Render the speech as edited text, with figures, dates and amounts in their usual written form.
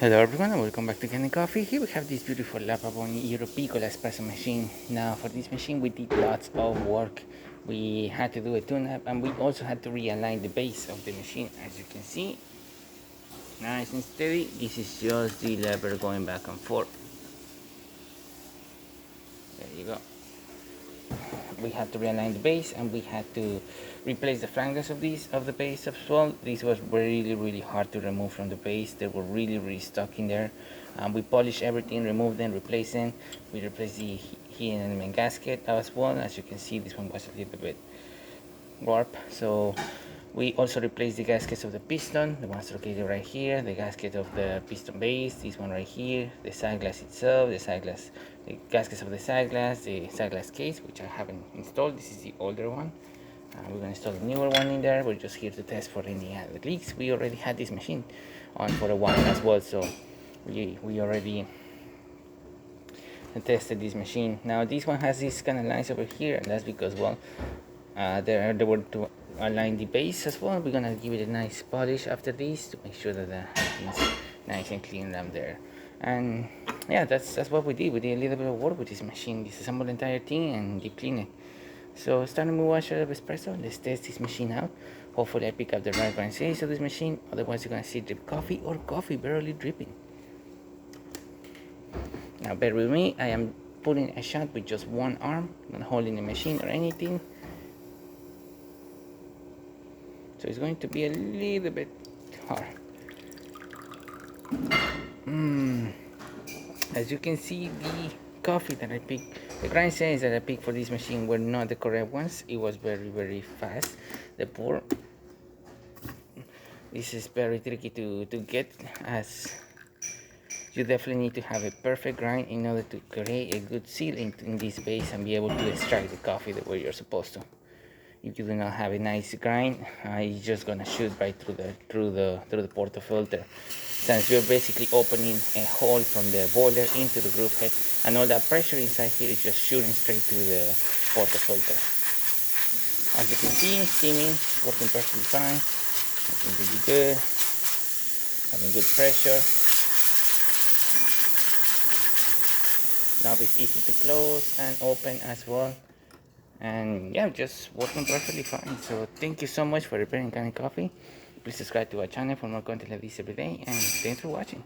Hello everyone and welcome back to Kanen Coffee. Here we have this beautiful Pavoni Piccola Espresso machine. Now for this machine we did lots of work. We had to do a tune-up and we also had to realign the base of the machine. As you can see, nice and steady. This is just the lever going back and forth. There you go. We had to realign the base and we had to replace the flanges of the base as well. This was really hard to remove from the base. They were really stuck in there. We polished everything, removed them, replaced them. We replaced the heating element gasket as well. As you can see, this one was a little bit warped, so we also replaced the gaskets of the piston, the ones located right here, the gasket of the piston base, this one right here, the side glass itself, the gaskets of the side glass case, which I haven't installed. This is the older one. We're going to install a newer one in there. We're just here to test for any leaks. We already had this machine on for a while as well, so we already tested this machine. Now this one has these kind of lines over here, and that's because, well, there were to align the base as well. We're gonna give it a nice polish after this to make sure that everything's nice and clean up there. And yeah, that's what we did. We did a little bit of work with this machine, disassembled the entire thing and deep clean it. So starting with 1 shot of espresso, let's test this machine out. Hopefully I pick up the right grind size of this machine, otherwise you're gonna see drip coffee or coffee barely dripping. Now bear with me, I am putting a shot with just one arm, not holding the machine or anything. So it's going to be a little bit hard. As you can see, the coffee that I picked, the grind size that I picked for this machine were not the correct ones. It was very fast, the pour. This is very tricky to get, as you definitely need to have a perfect grind in order to create a good seal in this base and be able to extract the coffee the way you're supposed to. If you do not have a nice grind, it's just gonna shoot right through the portafilter, since you're basically opening a hole from the boiler into the groove head, and all that pressure inside here is just shooting straight through the portafilter. As you can see, steaming, working perfectly fine, looking really good, having good pressure. Now it's easy to close and open as well. And yeah, just working perfectly fine. So thank you so much for repairing Kanen Coffee. Please subscribe to our channel for more content like this every day, and thanks for watching.